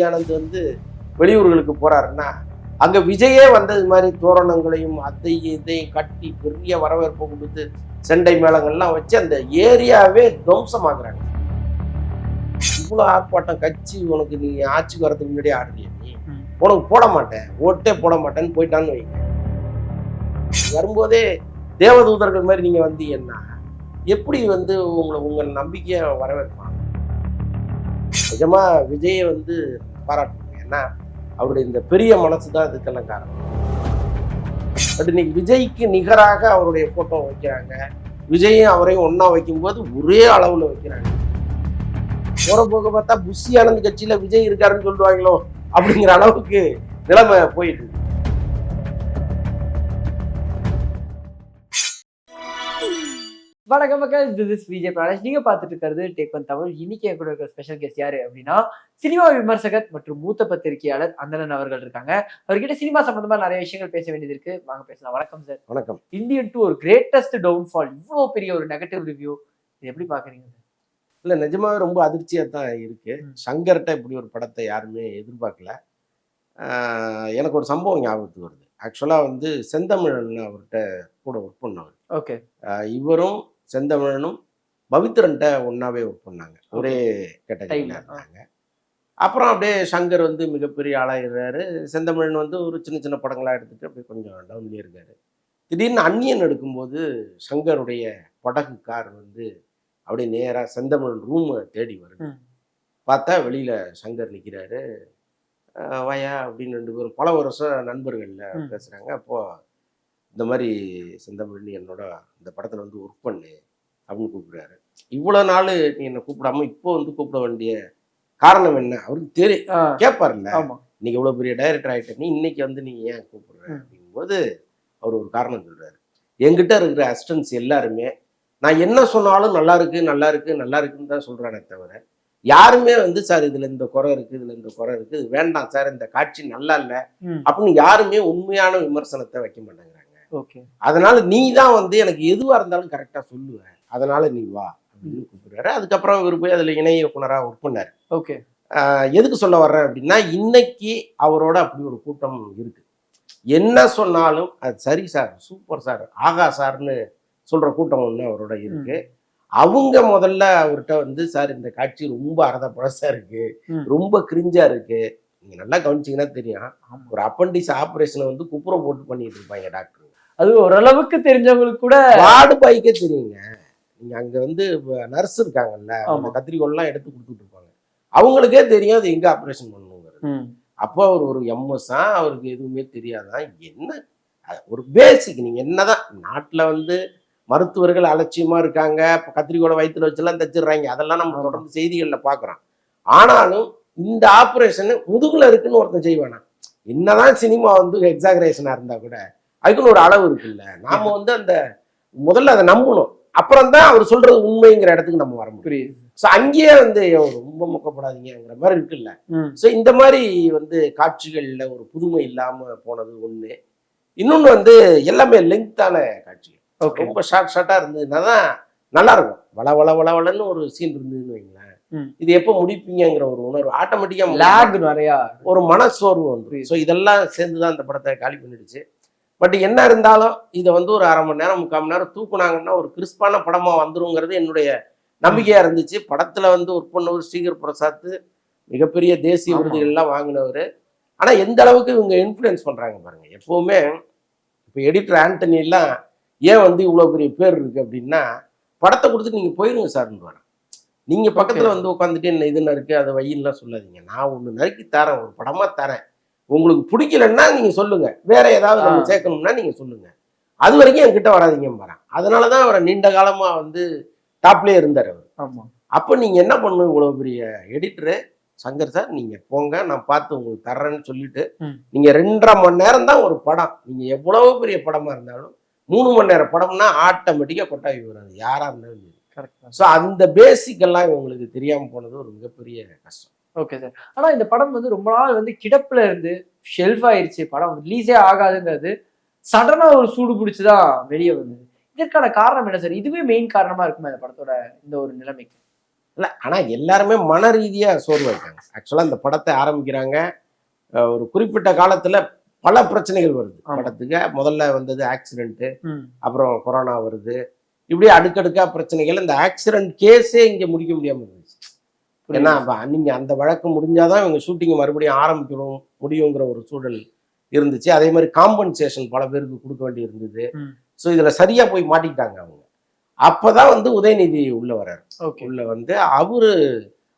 ஆனந்த் வந்து வெளியூர்களுக்கு போறாருன்னா அங்க விஜயே வந்தது மாதிரி தோரணங்களையும் அதையும் இதையும் கட்டி பெரிய வரவேற்பு கொடுத்து செண்டை மேளங்கள்லாம் வச்சு அந்த ஏரியாவே துவம்சமாக்குறாங்க. இவ்வளவு ஆர்ப்பாட்டம் கட்சி உனக்கு நீ ஆட்சிக்கு வரதுக்கு முன்னாடியே ஆடுறிய நீ உனக்கு போட மாட்டேன் ஓட்டே போட மாட்டேன்னு போயிட்டான்னு வைங்க. வரும்போதே தேவதூதர்கள் மாதிரி நீங்க வந்தீங்கன்னா எப்படி வந்து உங்கள் நம்பிக்கையை வரவேற்பாங்க? நிஜமா விஜயை வந்து பாராட்டுங்க. ஏன்னா அவருடைய இந்த பெரிய மனசு தான் இதுக்கெல்லாம் காரணம். பட் இன்னைக்கு விஜய்க்கு நிகராக அவருடைய போட்டோ வைக்கிறாங்க. விஜயும் அவரையும் ஒன்னா வைக்கும்போது ஒரே அளவுல வைக்கிறாங்க. போற போக பார்த்தா புஷி ஆனந்த் கட்சியில விஜய் இருக்காருன்னு சொல்லுவாங்களோ அப்படிங்கிற அளவுக்கு நிலைமை போயிட்டு. வணக்கம் மக்கள், திஸ் இஸ் விஜய் பிரானேஷ். நீங்க பார்த்துட்டு இருக்கிறது டேக் ஒன் தமிழ். இன்னைக்கு என் கூட இருக்கிற ஸ்பெஷல் கெஸ்ட் யாரு அப்படின்னா சினிமா விமர்சகர் மற்றும் மூத்த பத்திரிகையாளர் அந்தணன் அவர்கள் இருக்காங்க. அவர்கிட்ட சினிமா சம்பந்தமா நிறைய விஷயங்கள் பேச வேண்டியது இருக்கு. வாங்க பேசலாம். வணக்கம் சார். வணக்கம். இந்தியன் 2 ஒரு கிரேட்டஸ்ட் டவுன்ஃபால், இவ்வளவு பெரிய ஒரு நெகட்டிவ் ரிவ்யூ, இது எப்படி பாக்குறீங்க? இல்ல நிஜமாவே ரொம்ப அதிர்ச்சியா தான் இருக்கு. சங்கர்கிட்ட இப்படி ஒரு படத்தை யாருமே எதிர்பார்க்கல. எனக்கு ஒரு சம்பவம் ஞாபகத்துக்கு வருது. ஆக்சுவலா வந்து செந்தமிழன் அவர்கிட்ட கூட ஒர்க் பண்ணவர். ஓகே. இவரும் செந்தமிழனும் பவித்ரன்ட்ட ஒன்னாவே ஒர்க் பண்ணாங்க. ஒரே கேட்டகரியில இருந்தாங்க. அப்புறம் அப்படியே சங்கர் வந்து மிகப்பெரிய ஆளாகிறாரு. செந்தமிழன் வந்து ஒரு சின்ன சின்ன படங்களா எடுத்துட்டு அப்படியே கொஞ்சம் டவுன்லயே இருக்காரு. திடீர்னு அந்நியன் எடுக்கும்போது சங்கருடைய படகு கார் வந்து அப்படியே நேரா செந்தமிழன் ரூம் தேடி வருது. பார்த்தா வெளியில சங்கர் நிற்கிறாரு. வயா அப்படின்னு 2 பேரும் பல வருஷம் நண்பர்கள்ல பேசுறாங்க. அப்போ இந்த மாதிரி செந்தமிழ் என்னோட இந்த படத்துல வந்து ஒர்க் பண்ணு அப்படின்னு கூப்பிடுறாரு. இவ்வளவு நாள் நீ என்னை கூப்பிடாம இப்போ வந்து கூப்பிட வேண்டிய காரணம் என்ன? அவருக்கு தெரியும், கேட்பாருல்ல. இன்னைக்கு இவ்வளவு பெரிய டைரக்டர் ஆகிட்ட நீ இன்னைக்கு வந்து நீங்க ஏன் கூப்பிடுற அப்படிங்கும்போது அவர் ஒரு காரணம் சொல்றாரு. என்கிட்ட இருக்கிற அசிஸ்டன்ஸ் எல்லாருமே நான் என்ன சொன்னாலும் நல்லா இருக்கு நல்லா இருக்கு நல்லா இருக்குன்னு தான் சொல்றானே தவிர யாருமே வந்து சார் இதுல இந்த குறை இருக்கு இதுல இந்த குறை இருக்கு இது வேண்டாம் சார் இந்த காட்சி நல்லா இல்லை அப்படின்னு யாருமே உண்மையான விமர்சனத்தை வைக்க மாட்டேங்கிறாங்க. அதனால நீ தான் வந்து எனக்கு எதுவா இருந்தாலும் கரெக்டா சொல்லுவேன், அதனால நீ வா அப்படின்னு கூப்பிடுறாரு. அதுக்கப்புறம் இவர் போய் அதுல இணை இயக்குனரா ஒர்க் பண்ணாரு. ஓகே. எதுக்கு சொல்ல வர்றேன் அப்படின்னா இன்னைக்கு அவரோட அப்படி ஒரு கூட்டம் இருக்கு. என்ன சொன்னாலும் அது சரி சார் சூப்பர் சார் ஆகா சார்னு சொல்ற கூட்டம் ஒண்ணு அவரோட இருக்கு. அவங்க முதல்ல அவர்கிட்ட வந்து சார் இந்த காட்சி ரொம்ப அறத பழசா இருக்கு, ரொம்ப கிரிஞ்சா இருக்கு. நீங்க நல்லா கவனிச்சீங்கன்னா தெரியும், ஒரு அப்பண்டிக்ஸ் ஆபரேஷனை வந்து குப்புற போட்டு பண்ணிட்டு இருப்பாங்க டாக்டர். அது ஓரளவுக்கு தெரிஞ்சவங்களுக்கு கூட வார்டு பாய்க்கே தெரியுங்க. நீங்க அங்க வந்து நர்ஸ் இருக்காங்கல்ல, அந்த கத்திரிக்கோல்லாம் எடுத்து கொடுத்துட்டு இருப்பாங்க, அவங்களுக்கே தெரியும் அது எங்க ஆபரேஷன் பண்ணணுங்கிறது. அப்போ அவர் ஒரு எம்எஸ்ஸா அவருக்கு எதுவுமே தெரியாதான். என்ன ஒரு பேசிக் நீங்க என்னதான் நாட்டுல வந்து மருத்துவர்கள் அலட்சியமா இருக்காங்க, கத்திரிக்கோளை வயிற்றுல வச்செல்லாம் தச்சிடுறாங்க, அதெல்லாம் நம்ம தொடர்ந்து செய்திகள்ல பாக்குறோம். ஆனாலும் இந்த ஆபரேஷன் முதுகுல இருக்குன்னு ஒருத்தன் செய்வானா? என்னதான் சினிமா வந்து எக்ஸாகரேஷனா இருந்தா கூட அதுக்குன்னு ஒரு அளவு இருக்குல்ல. நாம வந்து அந்த முதல்ல அதை நம்பணும், அப்புறம் தான் அவர் சொல்றது உண்மைங்கிற இடத்துக்கு நம்ம வர முடியும். ஸோ அங்கேயே வந்து ரொம்ப மொக்கப்படாதீங்கிற மாதிரி இருக்குல்ல. ஸோ இந்த மாதிரி வந்து காட்சிகள்ல ஒரு புதுமை இல்லாம போனது ஒண்ணு. இன்னொன்னு வந்து எல்லாமே லெங்க்தான காட்சிகள், ரொம்ப ஷார்ட்டா இருந்ததுன்னா தான் நல்லா இருக்கும். வளன்னு ஒரு சீன் இருந்ததுன்னு வைங்களேன், இது எப்போ முடிப்பீங்கிற ஒரு உணர்வு ஆட்டோமேட்டிக்கா நிறையா ஒரு மனசோர்வு வந்து. ஸோ இதெல்லாம் சேர்ந்துதான் இந்த படத்தை காலி பண்ணிடுச்சு. பட் என்ன இருந்தாலும் இதை வந்து ஒரு 1/2 மணி நேரம் 3/4 மணி நேரம் தூக்குனாங்கன்னா ஒரு கிறிஸ்பான படமா வந்துருங்கிறது என்னுடைய நம்பிக்கையா இருந்துச்சு. படத்துல வந்து ஒர்க் பண்ணவர் ஸ்ரீகர் பிரசாத் மிகப்பெரிய தேசிய விருதுகள்லாம் வாங்கினவர். ஆனா எந்த அளவுக்கு இவங்க இன்ஃப்ளூயன்ஸ் பண்றாங்க பாருங்க. எப்பவுமே இப்போ எடிட்டர் ஆண்டனி எல்லாம் ஏன் வந்து இவ்வளவு பெரிய பேர் இருக்கு அப்படின்னா, படத்தை கொடுத்துட்டு நீங்க போயிருங்க சார்ன்னு வரேன். நீங்க பக்கத்துல வந்து உட்காந்துட்டு என்ன இதுன்னு இருக்கு அதை வயின்லாம் சொல்லாதீங்க, நான் ஒண்ணு நறுக்கி தரேன், ஒரு படமா தரேன், உங்களுக்கு பிடிக்கலன்னா நீங்க சொல்லுங்க, வேற ஏதாவது நம்ம சேர்க்கணும்னா நீங்க சொல்லுங்க, அது வரைக்கும் என்கிட்ட வராதிங்க பாரு. அதனாலதான் அவரை நீண்ட காலமா வந்து டாப்லயே இருந்தார் அவர். அப்ப நீங்க என்ன பண்ணணும், இவ்வளவு பெரிய எடிட்டரு சங்கர் சார் நீங்க போங்க நான் பார்த்து உங்களுக்கு தர்றேன்னு சொல்லிட்டு நீங்க 2.5 மணி நேரம் தான் ஒரு படம், நீங்க எவ்வளவு பெரிய படமா இருந்தாலும் 3 மணி நேரம் படம்னா ஆட்டோமேட்டிக்கா கொட்டாவி வராது யாரா இருந்தாலும். ஸோ அந்த பேசிக் எல்லாம் இவங்களுக்கு தெரியாம போனது ஒரு மிகப்பெரிய கஷ்டம். Okay sir. ஆனா இந்த படம் வந்து ரொம்ப நாள் வந்து கிடப்புல இருந்து ஷெல்ஃப் ஆயிருச்சு, படம் ரிலீஸே ஆகாதுங்கிறது சடனா ஒரு சூடு பிடிச்சுதான் வெளியே வந்தது. இதற்கான காரணம் என்ன சார்? இதுவே மெயின் காரணமா இருக்குமா இந்த படத்தோட இந்த ஒரு நிலைமைக்கு? இல்லை ஆனால் எல்லாருமே மன ரீதியாக சோர்வாயிட்டாங்க. ஆக்சுவலாக இந்த படத்தை ஆரம்பிக்கிறாங்க, ஒரு குறிப்பிட்ட காலத்தில் பல பிரச்சனைகள் வருது படத்துக்கு. முதல்ல வந்தது ஆக்சிடென்ட்டு, அப்புறம் கொரோனா வருது, இப்படியே அடுக்கடுக்கா பிரச்சனைகள். இந்த ஆக்சிடென்ட் கேஸே இங்கே முடிக்க முடியாமல் இருந்துச்சு. ஏன்னா நீங்கள் அந்த வழக்கு முடிஞ்சாதான் இவங்க ஷூட்டிங்கை மறுபடியும் ஆரம்பிக்கணும் முடியுங்கிற ஒரு சூழல் இருந்துச்சு. அதே மாதிரி காம்பன்சேஷன் பல பேருக்கு கொடுக்க வேண்டி இருந்தது. ஸோ இதில் சரியாக போய் மாட்டிக்கிட்டாங்க அவங்க. அப்போதான் வந்து உதயநிதி உள்ள வர்றாரு. உள்ள வந்து அவரு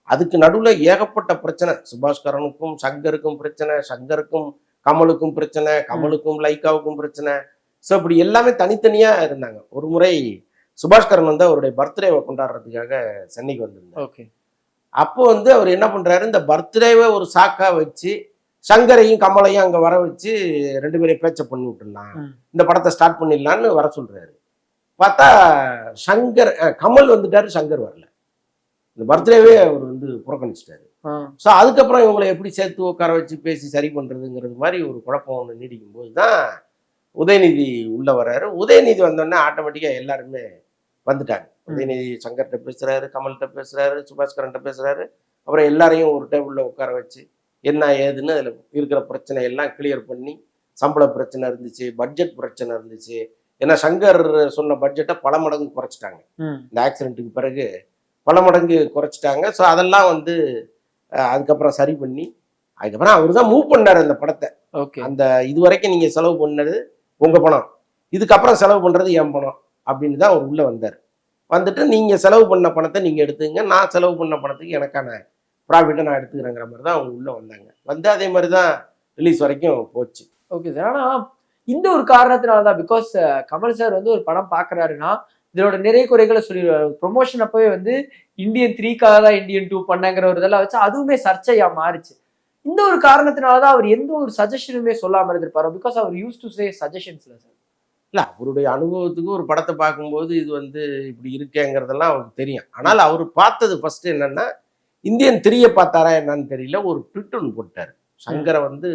அதுக்கு நடுவில் ஏகப்பட்ட பிரச்சனை. சுபாஷ்கரனுக்கும் சங்கருக்கும் பிரச்சனை, சங்கருக்கும் கமலுக்கும் பிரச்சனை, கமலுக்கும் லைக்காவுக்கும் பிரச்சனை. ஸோ இப்படி எல்லாமே தனித்தனியாக இருந்தாங்க. ஒரு முறை சுபாஷ்கரன் வந்து அவருடைய பர்த்டேவை கொண்டாடுறதுக்காக சென்னைக்கு வந்திருந்தார். அப்போ வந்து அவர் என்ன பண்றாரு, இந்த பர்த்டேவை ஒரு சாக்கா வச்சு சங்கரையும் கமலையும் அங்கே வர வச்சு 2 பேரையும் பேச்ச பண்ணி விட்டுடலாம், இந்த படத்தை ஸ்டார்ட் பண்ணிடலான்னு வர சொல்றாரு. பார்த்தா சங்கர் கமல் வந்துட்டாரு, சங்கர் வரல. இந்த பர்த்டேவே அவர் வந்து புறக்கணிச்சிட்டாரு. ஸோ அதுக்கப்புறம் இவங்களை எப்படி சேர்த்து உட்கார வச்சு பேசி சரி பண்றதுங்கிறது மாதிரி ஒரு குழப்பம் ஒன்று நீடிக்கும் போது தான் உதயநிதி உள்ள வர்றாரு. உதயநிதி வந்தோடனே ஆட்டோமேட்டிக்கா எல்லாருமே வந்துட்டாங்க. உதயநிதி சங்கர்கிட்ட பேசுறாரு, கமல்கிட்ட பேசுறாரு, சுபாஷ்கரன்கிட்ட பேசுறாரு. அப்புறம் எல்லாரையும் ஒரு டேபிள்ல உட்கார வச்சு என்ன ஏதுன்னு அதில் இருக்கிற பிரச்சனை எல்லாம் கிளியர் பண்ணி, சம்பள பிரச்சனை இருந்துச்சு, பட்ஜெட் பிரச்சனை இருந்துச்சு. ஏன்னா சங்கர் சொன்ன பட்ஜெட்டை பல மடங்கு குறைச்சிட்டாங்க. இந்த ஆக்சிடென்ட்டுக்கு பிறகு பல மடங்கு குறைச்சிட்டாங்க. ஸோ அதெல்லாம் வந்து அதுக்கப்புறம் சரி பண்ணி அதுக்கப்புறம் அவர் தான் மூவ் பண்ணார் அந்த படத்தை. அந்த இது வரைக்கும் நீங்க செலவு பண்ணது உங்க பணம், இதுக்கப்புறம் செலவு பண்றது என் பணம் அப்படின்னு தான் அவர் உள்ள வந்தார். வந்துட்டு நீங்க செலவு பண்ண பணத்தை நீங்க எடுத்துங்க, நான் செலவு பண்ண பணத்துக்கு எனக்கான ப்ராஃபிட்டை நான் எடுத்துக்கிறேங்கிற மாதிரி தான் அவங்க உள்ள வந்தாங்க. வந்து அதே மாதிரி தான் ரிலீஸ் வரைக்கும் போச்சு. Okay sir. ஆனா இந்த ஒரு காரணத்தினாலதான், பிகாஸ் கமல் சார் வந்து ஒரு படம் பாக்குறாருன்னா இதோட நிறைய குறைகளை சொல்லிடுவாரு. ப்ரொமோஷன் அப்பவே வந்து இந்தியன் 3க்காக தான் இந்தியன் 2 பண்ணங்கிற ஒரு இதெல்லாம் வச்சு அதுவுமே சர்ச்சையா மாறிச்சு. இந்த ஒரு காரணத்தினாலதான் அவர் எந்த ஒரு சஜஷனுமே சொல்லாம இருந்திருப்பாரு. பிகாஸ் அவர் யூஸ் டு சே சஜஷன்ஸ்ல சார். இல்ல அவருடைய அனுபவத்துக்கு ஒரு படத்தை பார்க்கும்போது இது வந்து இப்படி இருக்கேங்கிறதெல்லாம் அவருக்கு தெரியும். ஆனால் அவர் பார்த்தது ஃபர்ஸ்ட் என்னன்னா, இந்தியன் 3 பார்த்தாரா என்னன்னு தெரியல, ஒரு ட்விட் ஒன்று போட்டாரு. சங்கரை வந்து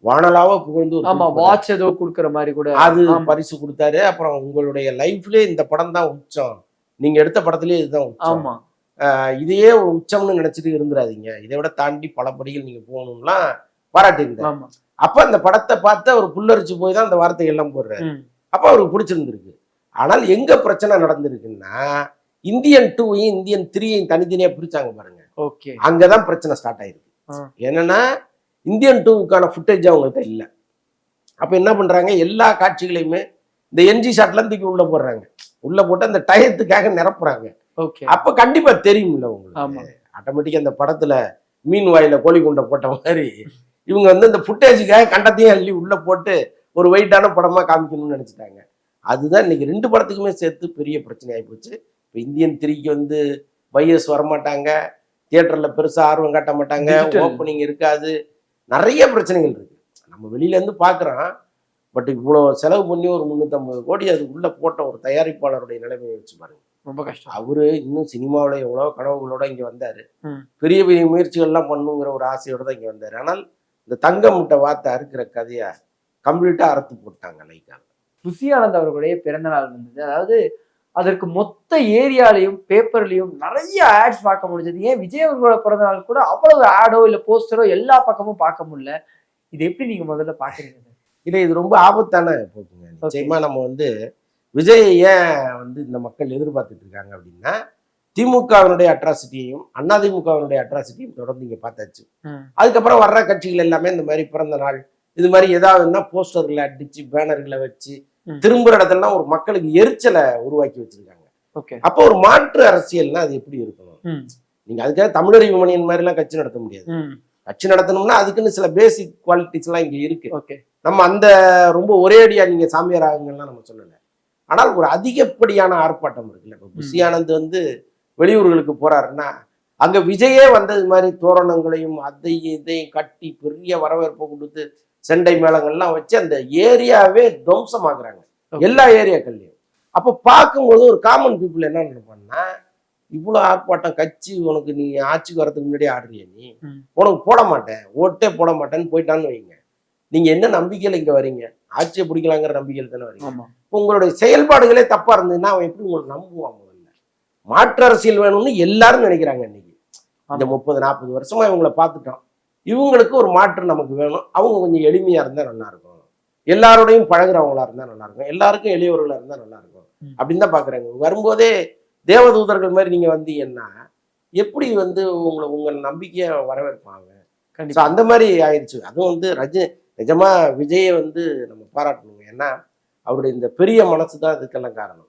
வானலாவ புகழ்ந்து வாட்ச் ஏதோ கொடுக்குற மாதிரி கூட அது பரிசு கொடுத்தாரு. அப்புறம் உங்களுடைய லைஃப்லயே இந்த படம் தான் உச்சம், நீங்க எடுத்த படத்திலேயே இதுதான் உச்சம், இதையே ஒரு உச்சம்னு நினைச்சிட்டு இருந்துடாதீங்க, இதை விட தாண்டி பல படிகள் நீங்க போகணும்லாம் பாராட்டியிருந்தாரு. அப்ப அந்த படத்தை பார்த்து அவர் புல்லரிச்சு போய் தான் அந்த வார்த்தைகள் எல்லாம் போடுறாரு. அப்ப அவருக்கு பிடிச்சிருந்திருக்கு. ஆனால் எங்க பிரச்சனை நடந்திருக்குன்னா, இந்தியன் 2வையும் இந்தியன் 3யையும் தனித்தனியா பிரிச்சாங்க பாருங்க. அங்கதான் பிரச்சனை ஸ்டார்ட் ஆயிருக்கு. என்னன்னா இந்தியன் 2க்கான ஃபுட்டேஜ் அவங்கள்ட்ட இல்லை. அப்ப என்ன பண்றாங்க, எல்லா காட்சிகளையுமே இந்த என்ஜி ஷாட்ல தூக்கி உள்ள போடுறாங்க. உள்ள போட்டு அந்த டயத்துக்காக நிரப்புறாங்க. அப்ப கண்டிப்பா தெரியும்ல உங்களுக்கு, ஆட்டோமேட்டிக்கா அந்த படத்துல மீன் வாயில கோழி குண்டை போட்ட மாதிரி இவங்க வந்து இந்த ஃபுட்டேஜுக்காக கண்டத்தையும் அள்ளி உள்ள போட்டு ஒரு வெயிட்டான படமா காமிக்கணும்னு நினைச்சிட்டாங்க. அதுதான் இன்னைக்கு 2 படத்துக்குமே சேர்த்து பெரிய பிரச்சனை ஆகி போச்சு. இப்போ இந்தியன் 3க்கு வந்து பையர்ஸ் வரமாட்டாங்க, தியேட்டர்ல பெருசா ஆர்வம் காட்ட மாட்டாங்க, ஓப்பனிங் இருக்காது, நிறைய பிரச்சனைகள் இருக்கு. நம்ம வெளியில இருந்து பாக்குறோம். பட் இவ்வளோ செலவு பண்ணி ஒரு 350 கோடி அது உள்ள போட்ட ஒரு தயாரிப்பாளருடைய நிலைமையை வச்சு பாருங்க, ரொம்ப கஷ்டம். அவரு இன்னும் சினிமாவில் எவ்வளோ கனவுகளோட இங்க வந்தாரு, பெரிய பெரிய முயற்சிகள்லாம் பண்ணுங்கிற ஒரு ஆசையோட தான் இங்க வந்தாரு. ஆனால் இந்த தங்க முட்டை வார்த்தை அறுக்கிற கதையை கம்ப்ளீட்டா அறுத்து போட்டாங்க லைக்காக. புசி ஆனந்த் அவர்களுடைய பிறந்த நாள் வந்தது. அதாவது அதற்கு மொத்த ஏரியாலையும் பேப்பர்லயும் நிறைய ஆட்ஸ் பார்க்க முடிஞ்சது. ஏன் விஜய் அவர்களோட பிறந்த நாள் கூட அவ்வளவு ஆடோ இல்ல போஸ்டரோ எல்லா பக்கமும் பார்க்க முடியல. இது எப்படி நீங்க முதல்ல பாக்குறீங்க? இல்லை, இது ரொம்ப ஆபத்தான போக்குங்க. நிச்சயமா நம்ம வந்து விஜய் ஏன் வந்து இந்த மக்கள் எதிர்பார்த்துட்டு இருக்காங்க அப்படின்னா, திமுகவினுடைய அட்ராசிட்டியையும் அதிமுகவினுடைய அட்ராசிட்டியும் தொடர்ந்து இங்க பார்த்தாச்சு. அதுக்கப்புறம் வர்ற கட்சிகள் எல்லாமே இந்த மாதிரி பிறந்த நாள் இது மாதிரி ஏதாவதுன்னா போஸ்டர்களை அடிச்சு பேனர்களை வச்சு திரும்புற இடத்துலாம் ஒரு மக்களுக்கு எரிச்சலை உருவாக்கி வச்சிருக்காங்க. அப்போ ஒரு மாற்று அரசியல்னா அது எப்படி இருக்கணும்? நீங்க அதுக்காக தமிழறிவு மணியன் மாதிரி எல்லாம் கட்சி நடத்த முடியாது. கட்சி நடத்தணும்னா அதுக்குன்னு சில பேசிக் குவாலிட்டிஸ் எல்லாம் இங்க இருக்கு. நம்ம அந்த ரொம்ப ஒரே அடியா நீங்க சாமியார் ஆகுங்கலாம் நம்ம சொல்லல. ஆனால் ஒரு அதிகப்படியான ஆர்ப்பாட்டம் இருக்குல்ல. இப்போ புசி ஆனந்த் வந்து வெளியூர்களுக்கு போறாருன்னா அங்க விஜயே வந்தது மாதிரி தோரணங்களையும் அதையும் இதையும் கட்டி பெரிய வரவேற்பை கொடுத்து செண்டை மேளங்கள்லாம் வச்சு அந்த ஏரியாவே துவம்சமாக்குறாங்க, எல்லா ஏரியாக்கள்லையும். அப்போ பார்க்கும்போது ஒரு காமன் பீப்புள் என்ன நினைப்பான்னா, இவ்வளோ ஆர்ப்பாட்டம் கட்சி உனக்கு நீ ஆட்சிக்கு வரதுக்கு முன்னாடியே ஆடுறிய, நீ உனக்கு போட மாட்டேன், ஓட்டே போட மாட்டேன்னு போயிட்டான்னு வைங்க. நீங்க என்ன நம்பிக்கையில இங்க வரீங்க? ஆட்சியை பிடிக்கலாங்கிற நம்பிக்கையில் தானே வரீங்க. இப்போ உங்களுடைய செயல்பாடுகளே தப்பா இருந்ததுன்னா அவன் எப்படி உங்களுக்கு நம்புவான்? முதல்ல மாற்று அரசியல் வேணும்னு எல்லாரும் நினைக்கிறாங்க இன்னைக்கு. இந்த 30-40 வருஷமா இவங்களை பார்த்துட்டோம். இவங்களுக்கு ஒரு மாற்று நமக்கு வேணும். அவங்க கொஞ்சம் எளிமையா இருந்தா நல்லா இருக்கும், எல்லாரோடையும் பழகுறவங்களா இருந்தா நல்லா இருக்கும், எல்லாருக்கும் எளியவர்களா இருந்தா நல்லா இருக்கும் அப்படின்னு தான் பாக்குறாங்க. வரும்போதே தேவதூதர்கள் மாதிரி நீங்க வந்தீங்கன்னா எப்படி வந்து உங்க நம்பிக்கைய வரவேற்பாங்க? அந்த மாதிரி ஆயிடுச்சு. அதுவும் வந்து நிஜமா விஜயை வந்து நம்ம பாராட்டணுங்க. ஏன்னா அவருடைய இந்த பெரிய மனசு தான் இதுக்கெல்லாம் காரணம்.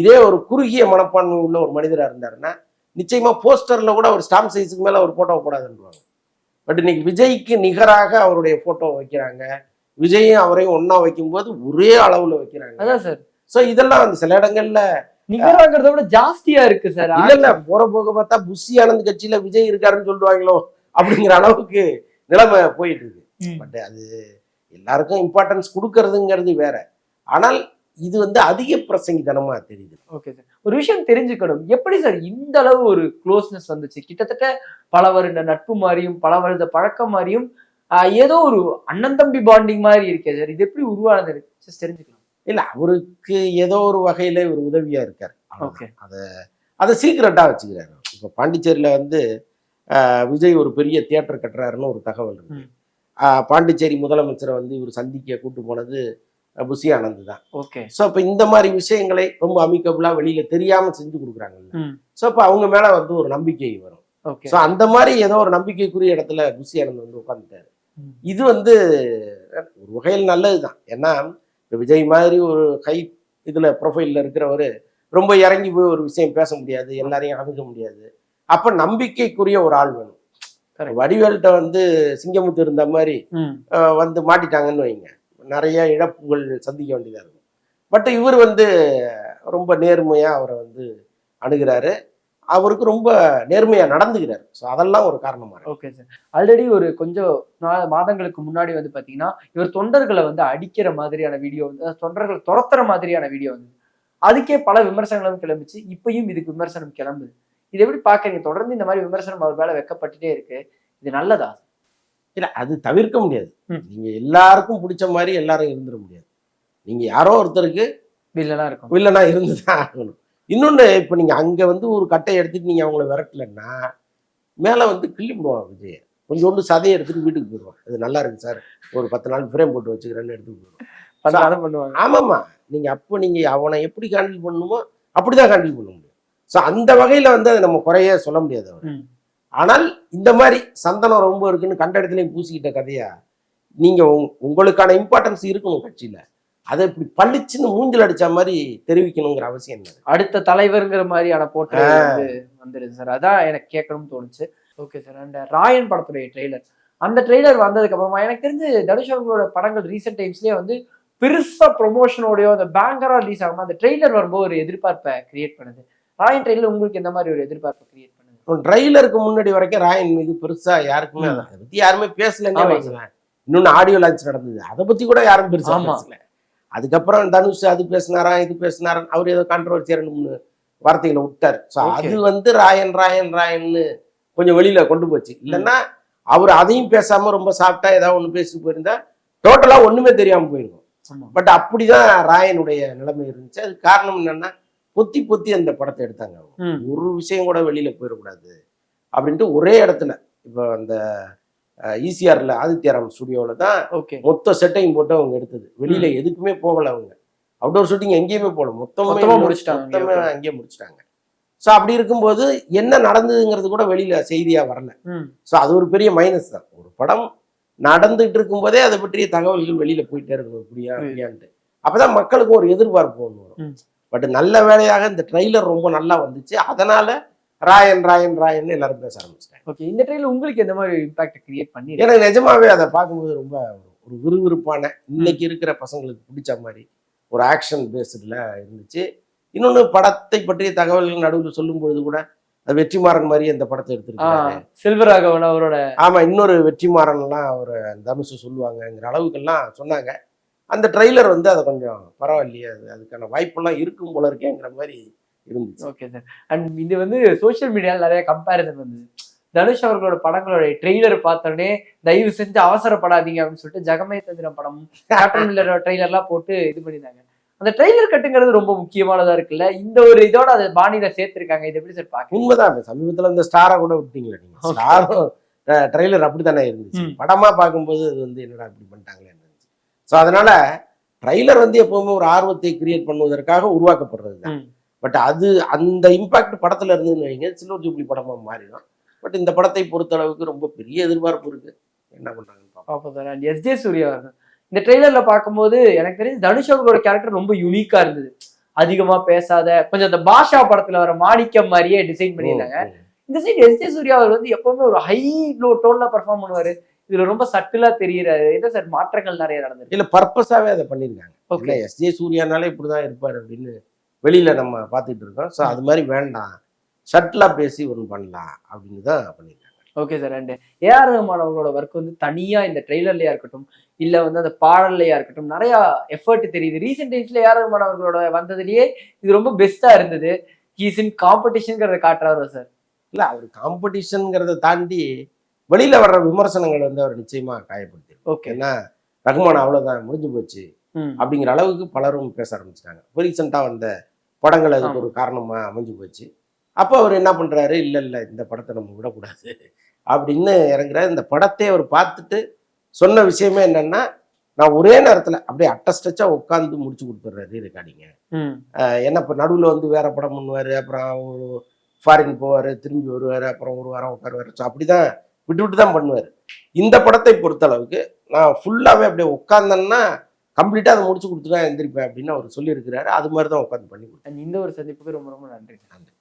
இதே ஒரு குறுகிய மனப்பான்மை உள்ள ஒரு மனிதரா இருந்தாருன்னா நிச்சயமா போஸ்டர்ல கூட ஒரு ஸ்டாம்ப் சைஸுக்கு மேல ஒரு போட்டோ போடாதுன்றாங்க. பட் இன்னைக்கு விஜய்க்கு நிகராக அவருடைய போட்டோ வைக்கிறாங்க. விஜயும் அவரையும் ஒன்னா வைக்கும்போது ஒரே அளவுல வைக்கிறாங்க. அதான் சார். சோ இதெல்லாம் வந்து சில இடங்கள்ல நிகராங்கிறத விட ஜாஸ்தியா இருக்கு சார். இல்ல போற போக பார்த்தா புஷி ஆனந்த் கட்சியில விஜய் இருக்காருன்னு சொல்லுவாங்களோ அப்படிங்கிற அளவுக்கு நிலைமை போயிட்டு இருக்கு. பட் அது எல்லாருக்கும் இம்பார்ட்டன்ஸ் கொடுக்கறதுங்கிறது வேற. ஆனால் இது வந்து அதிக பிரசங்கித்தனமா தெரியுது. ஓகே சார், ஒரு விஷயம் தெரிஞ்சுக்கணும். எப்படி சார் இந்த அளவு ஒரு க்ளோஸ்னஸ் வந்துச்சு? கிட்டத்தட்ட பல வருட நட்பு மாதிரியும் பல வருட பழக்கம் மாதிரியும் ஏதோ ஒரு அண்ணன் தம்பி பாண்டிங் மாதிரி இருக்கே சார். இது எப்படி உருவானது தெரிஞ்சுக்கலாம்? இல்ல அவருக்கு ஏதோ ஒரு வகையில ஒரு உதவியா இருக்காரு. அதை சீக்கிரட்டா வச்சுக்கிறாரு. இப்ப பாண்டிச்சேரியில வந்து விஜய் ஒரு பெரிய தியேட்டர் கட்டுறாருன்னு ஒரு தகவல் இருக்கு. பாண்டிச்சேரி முதலமைச்சரை வந்து இவர் சந்திக்க கூட்டு போனது புஷி ஆனந்த் தான். ஓகே. ஸோ அப்போ இந்த மாதிரி விஷயங்களை ரொம்ப அமிக்கபிளா வெளியில தெரியாம செஞ்சு கொடுக்குறாங்கல்ல. ஸோ அப்போ அவங்க மேல வந்து ஒரு நம்பிக்கை வரும். ஸோ அந்த மாதிரி ஏதோ ஒரு நம்பிக்கைக்குரிய இடத்துல புஷி ஆனந்த் வந்து உட்காந்துட்டாரு. இது வந்து ஒரு வகையில் நல்லதுதான். ஏன்னா விஜய் மாதிரி ஒரு ஹை இதுல ப்ரொஃபைல்ல இருக்கிறவரு ரொம்ப இறங்கி போய் ஒரு விஷயம் பேச முடியாது, எல்லாரையும் அணுக முடியாது. அப்ப நம்பிக்கைக்குரிய ஒரு ஆள் வேணும். வடிவேல்கிட்ட வந்து சிங்கமுத்து இருந்த மாதிரி வந்து மாட்டிட்டாங்கன்னு வைங்க, நிறைய இழப்புகள் சந்திக்க வேண்டியதா இருக்கும். பட் இவர் வந்து ரொம்ப நேர்மையா அவரை வந்து அணுகிறாரு. அவருக்கு ரொம்ப நேர்மையா நடந்துக்கிறாரு. ஸோ அதெல்லாம் ஒரு காரணமா இருக்கு. Okay sir. ஆல்ரெடி ஒரு கொஞ்சம் மாதங்களுக்கு முன்னாடி வந்து பாத்தீங்கன்னா இவர் தொண்டர்களை வந்து அடிக்கிற மாதிரியான வீடியோ வந்து, தொண்டர்களை துரத்துற மாதிரியான வீடியோ வந்து, அதுக்கே பல விமர்சனங்களும் கிளம்பிச்சு. இப்பயும் இதுக்கு விமர்சனம் கிளம்புது. இது எப்படி பாக்குறீங்க? தொடர்ந்து இந்த மாதிரி விமர்சனம் அவர் மேல வைக்கப்பட்டுட்டே இருக்கு. இது நல்லதா? இல்ல, அது தவிர்க்க முடியாது. நீங்க எல்லாருக்கும் பிடிச்ச மாதிரி எல்லாரும் இருந்துட முடியாது. நீங்க யாரோ ஒருத்தருக்கு வில்லனா இருந்துதான் ஆகணும். இன்னொன்னு, இப்ப நீங்க அங்க வந்து ஒரு கட்டையை எடுத்துட்டு நீங்க அவங்கள விரட்டலன்னா மேல வந்து கிள்ளி விடுவான் விஜய். கொஞ்சோண்டு சதையை எடுத்துட்டு வீட்டுக்கு போயிடுவான். அது நல்லா இருக்கு சார், ஒரு 10 நாள் ஃப்ரேம் போட்டு வச்சுக்கிறேன்னு எடுத்துட்டு போயிடுவான். ஆமாமா, நீங்க அப்போ நீங்க அவனை எப்படி ஹேண்டில் பண்ணணுமோ அப்படிதான் ஹேண்டில் பண்ண முடியும். ஸோ அந்த வகையில வந்து அதை நம்ம குறைய சொல்ல முடியாது அவர். ஆனால் இந்த மாதிரி சந்தனம் ரொம்ப இருக்குன்னு கண்ட இடத்துலயும் பூசிக்கிட்ட கதையா நீங்க உங்களுக்கான இம்பார்ட்டன்ஸ் இருக்கணும் கட்சியில. அதை இப்படி பளிச்சுன்னு மூஞ்சில் அடிச்ச மாதிரி தெரிவிக்கணுங்கிற அவசியம் இல்லை. அடுத்த தலைவருங்கிற மாதிரியான போட்டு வந்துடுது சார். அதான் எனக்கு கேட்கணும்னு தோணுச்சு. Okay sir. அந்த ராயன் படத்துடைய ட்ரெய்லர், அந்த ட்ரெய்லர் வந்ததுக்கு அப்புறமா எனக்கு தெரிஞ்சு தனுஷ் அவங்களோட படங்கள் ரீசெண்ட் டைம்ஸ்லயே வந்து பெருசா ப்ரொமோஷனோடய அந்த பேங்கரா ரிலீஸ் ஆகும். அந்த ட்ரெய்லர் வரும்போது ஒரு எதிர்பார்ப்பை கிரியேட் பண்ணுது. ராயன் ட்ரெய்லர் உங்களுக்கு எந்த மாதிரி ஒரு எதிர்பார்ப்பை கிரியேட் பண்ணுது? ட்ரெய்லருக்கு முன்னாடி வரைக்கும் ராயன் மீது பெருசா யாருக்குமே அதை பத்தி யாருமே பேசலன்னே பேசுவேன். இன்னொன்னு ஆடியோ லான்ச் நடந்தது, அதை பத்தி கூட யாரும் பெருசா பேசல. அதுக்கப்புறம் தனுஷ் அது பேசினாரா இது பேசினாரா, அவர் ஏதோ கான்ட்ரவர்சியா 2-3 வார்த்தைகளை விட்டார். ஸோ அது வந்து ராயன் ராயன் ராயன்னு கொஞ்சம் வெளியில கொண்டு போச்சு. இல்லைன்னா அவர் அதையும் பேசாம ரொம்ப சாப்பிட்டா ஏதாவது ஒண்ணு பேசிட்டு போயிருந்தா டோட்டலா ஒண்ணுமே தெரியாம போயிருக்கும். பட் அப்படிதான் ராயனுடைய நிலைமை இருந்துச்சு. அது காரணம் என்னன்னா, பொத்தி பொத்தி அந்த படத்தை எடுத்தாங்க. ஒரு விஷயம் கூட வெளியில போயிடக்கூடாது அப்படின்ட்டு ஒரே இடத்துல, இப்போ அந்த ஈசிஆர்ல ஆதித்யாராம் ஸ்டுடியோல தான் மொத்த செட்டையும் போட்டு அவங்க எடுத்தது. வெளியில எதுக்குமே போகல அவங்க. அவுட்டோர் ஷூட்டிங் எங்கேயுமே போகல, மொத்தமே அங்கேயே முடிச்சிட்டாங்க. ஸோ அப்படி இருக்கும்போது என்ன நடந்ததுங்கிறது கூட வெளியில செய்தியா வரல. ஸோ அது ஒரு பெரிய மைனஸ் தான். ஒரு படம் நடந்துட்டு இருக்கும் போதே அதை பற்றிய தகவல்கள் வெளியில போயிட்டே இருக்கணும், இப்படியான்ட்டு. அப்பதான் மக்களுக்கு ஒரு எதிர்பார்ப்பு ஒன்று வரும். பட் நல்ல வேலையாக இந்த ட்ரெய்லர் ரொம்ப நல்லா வந்துச்சு. அதனால ராயன் ராயன் ராயன் எல்லாரும் பேச ஆரம்பிச்சிட்டாங்க. ஓகே, இந்த ட்ரெய்லர் உங்களுக்கு எந்த மாதிரி இம்பாக்ட் கிரியேட் பண்ணி? எனக்கு நிஜமாவே அதை பார்க்கும்போது ரொம்ப ஒரு விறுவிறுப்பான, இன்னைக்கு இருக்கிற பசங்களுக்கு பிடிச்ச மாதிரி ஒரு ஆக்ஷன் பேஸ்ட்ல இருந்துச்சு. இன்னொன்னு, படத்தை பற்றிய தகவல்கள் நடுவில் சொல்லும் பொழுது கூட அது வெற்றிமாறன் மாதிரி அந்த படத்தை எடுத்துருக்காங்க. செல்வராகவன் அவரோட, ஆமா, இன்னொரு வெற்றிமாறன் எல்லாம் அவர் தனுஷ் சொல்லுவாங்கங்கிற அளவுக்கெல்லாம் சொன்னாங்க. அந்த ட்ரெய்லர் வந்து அதை கொஞ்சம் பரவாயில்லையே, அதுக்கான வாய்ப்பெல்லாம் இருக்கும் போல இருக்கேங்கிற மாதிரி இருந்துச்சு. Okay sir. அண்ட் இது வந்து சோசியல் மீடியாவில் நிறைய கம்பேரிசன் வந்தது. தனுஷ் அவர்களோட படங்களோட ட்ரெய்லர் பார்த்தோடனே தயவு செஞ்சு அவசரப்படாதீங்க அப்படின்னு சொல்லிட்டு ஜெகமே தந்திரம் படம், கேப்டன் மில்லரோட ட்ரெய்லர்லாம் போட்டு இது பண்ணியிருந்தாங்க. அந்த ட்ரெய்லர் கட்டுங்கிறது ரொம்ப முக்கியமானதா இருக்குல்ல. இந்த ஒரு இதோட அதை பாணியில சேர்த்திருக்காங்க. இது எப்படி சார் பாக்குறீங்க? உண்மைதான். இப்ப சமீபத்துல இந்த ஸ்டாரை கூட விட்டீங்களா நீங்க? Okay. ஸ்டாரும் ட்ரெய்லர் அப்படித்தானே இருந்துச்சு. ம். படமா பார்க்கும்போது அது வந்து என்னடா இப்படி பண்ணிட்டாங்களே இருந்துச்சு. ஸோ அதனால ட்ரெய்லர் வந்து எப்பவுமே ஒரு ஆர்வத்தை கிரியேட் பண்ணுவதற்காக உருவாக்கப்படுறது தான். ம். பட் அது அந்த இம்பாக்ட் படத்துல இருந்துன்னு வைங்க, சில்வர் ஜூப்ளி படமா மாறிடும். பட் இந்த படத்தை பொறுத்த அளவுக்கு ரொம்ப பெரிய எதிர்பார்ப்பு இருக்கு. என்ன பண்றாங்கன்னு பார்ப்போம். பாப்போம் சார். And S J. சூர்யா அவர்கள் இந்த ட்ரெய்லர்ல பார்க்கும்போது எனக்கு தெரிஞ்சு தனுஷ் அவர்களோட கேரக்டர் ரொம்ப யூனிக்கா இருந்தது. அதிகமா பேசாத கொஞ்சம் அந்த பாஷா படத்துல வர மாணிக்கம் மாதிரியே டிசைன் பண்ணியிருந்தாங்க. இந்த சைடு எஸ்.ஜே. சூர்யா அவர் வந்து எப்பவுமே ஒரு ஹை டோன்ல பெர்ஃபார்ம் பண்ணுவாரு. இதுல ரொம்ப சட்டிலா தெரியுறாரு. என்ன சார் மாற்றங்கள் நிறைய நடந்திருக்கு? இல்ல பர்பஸாவே அதை பண்ணியிருக்காங்க. ஓகே. இல்ல எஸ்ஜே சூர்யானாலே இப்படிதான் இருப்பாரு அப்படின்னு வெளியில நம்ம பார்த்துட்டு இருக்கோம். ஸோ அது மாதிரி வேண்டாம், ஷட்டிலா பேசி ஒன்று பண்ணலாம் அப்படின்னு தான் பண்ணியிருக்காங்க. Okay sir. And A R Rahman அவர்களோட ஒர்க் வந்து தனியா இந்த ட்ரெய்லர்லயா இருக்கட்டும், இல்ல வந்து அந்த பாடல்லையா இருக்கட்டும், நிறைய எஃபர்ட் தெரியுது. ரீசெண்ட் டைம்ஸ்ல ஏஆர் ரஹ்மான் அவர்களோட வந்ததுலயே இது ரொம்ப பெஸ்டா இருந்தது. ஹீஸ் இன் காம்படிஷன்ங்கிறத காட்டுறாரு சார். இல்ல அவர் காம்படிஷன்ங்கிறத தாண்டி வெளியில வர்ற விமர்சனங்கள் வந்து அவர் நிச்சயமா காயப்படுத்திருக்கு. ஓகே. ஏன்னா ரஹ்மான் அவ்வளவுதான் முடிஞ்சு போச்சு அப்படிங்கிற அளவுக்கு பலரும் பேச ஆரம்பிச்சிட்டாங்க. இப்போ ரீசெண்டா வந்த படங்கள் அதுக்கு ஒரு காரணமா அமைஞ்சு போச்சு. அப்போ அவர் என்ன பண்றாரு, இல்ல இல்ல இந்த படத்தை நம்ம விடக்கூடாது அப்படின்னு இறங்குறாரு. இந்த படத்தை அவர் பார்த்துட்டு சொன்ன விஷயமே என்னன்னா, நான் ஒரே நேரத்துல அப்படியே அட்டஸ்டச்சா உட்காந்து முடிச்சு கொடுத்துட்றாரு ரெக்கார்டிங்க. ஏன்னா இப்போ நடுவில் வந்து வேற படம் பண்ணுவாரு, அப்புறம் ஃபாரின் போவாரு, திரும்பி வருவாரு, அப்புறம் ஒரு வாரம் உட்காருவாரு. ஸோ அப்படிதான் விட்டு விட்டு தான் பண்ணுவார். இந்த படத்தை பொறுத்த அளவுக்கு நான் ஃபுல்லாவே அப்படியே உட்காந்தேன்னா கம்ப்ளீட்டா அதை முடிச்சு கொடுத்துட்டா எந்திரிப்பேன் அப்படின்னு அவர் சொல்லியிருக்கிறாரு. அது மாதிரி தான் உட்காந்து பண்ணி கொடுத்தேன். இந்த ஒரு சந்திப்புக்கு ரொம்ப ரொம்ப நன்றி. நன்றி.